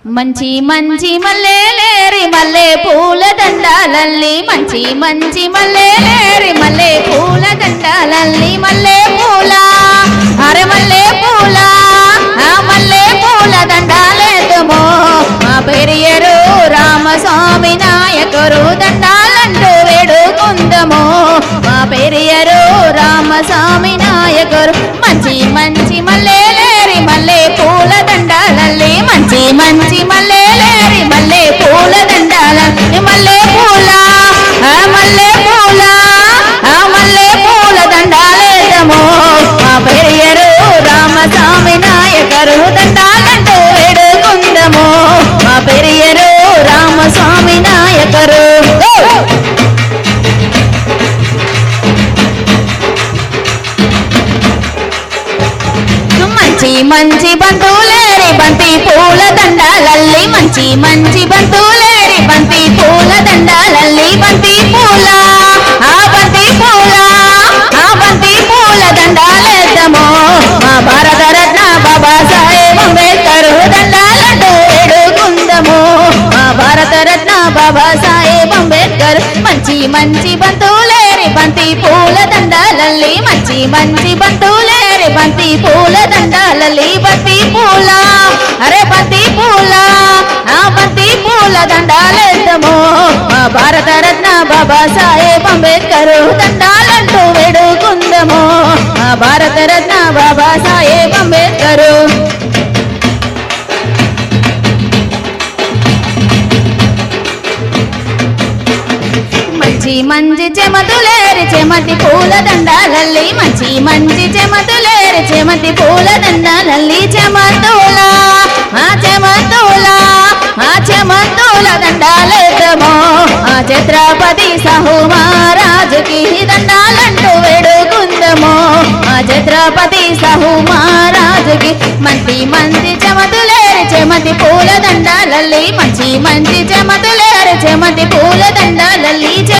మంచి మంచి మల్లెలేరి మల్లె పూల దండాలల్లి మంచి మంచి మల్లెలేరి మల్లె పూల దండాలల్లి మల్లె పూల అరే మల్లె పూల ఆ మల్లె పూల దండాలేదమో మా పెరియరు రామస్వామి నాయకురు దండాలంటూ వేడుకుందమో మా పెరియరు రామస్వామి నాయకురు మంచి మంచి మల్లెలేరి మల్లె పూల దండాలల్లి మంచి మంచి మల్లెలేరి మల్లె పూల దండాలల్లి మల్లె పూల ఆ మల్లె పూల ఆ మల్లె పూల దండాలేదమో మా పెరియరు రామస్వామి నాయకురు దండాలంటూ వేడుకుందమో మా పెరియరు రామస్వామి నాయకురు మంచి మంచి బంతులేరి బంతి పూల దండాలల్లి మంచి మంచి బంతులేరి బంతి పూల దండాలల్లి బంతి పూల ఆ బంతి పూల ఆ బంతి పూల దండాలేద్దామో మా భారత రత్న బాబా సాహెబ్ అంబేద్కర్ దండాలంటూ వేడుకుందము మా భారత రత్న బాబా సాహెబ్ అంబేద్కర్ మంచి మంచి బంతులేరి బంతి పూల దండాలల్లి మంచి మంచి బంతులేరి బంతి పూల దండాలల్లి బంతి పూల అరే బంతి పూల ఆ బంతి పూల దండాలేద్దామో మా భారత రత్న బాబా సాహెబ్ అంబేద్కర్ దండాలంటూ వేడుకుందము మా భారత రత్న బాబా సాహెబ్ అంబేద్కర్ మంచి మంచి చెమతులేరి చెమతి పూల దండాలల్లి మంచి మంచి చెమతులేరి చెమతి పూల దండాలల్లి చెమతుల ఆ చెమతుల ఆ చెమతుల దండాలేద్దామో ఆ ఛత్రపతి సాహు మహారాజుకి దండాలంటూ వేడుకుందమో ఆ ఛత్రపతి సాహు మహారాజుకి మంచి మంచి చెమతులేరి చెమతి పూల దండాలల్లి మంచి మంచి చెమతులేరి చెమతి పూల దండ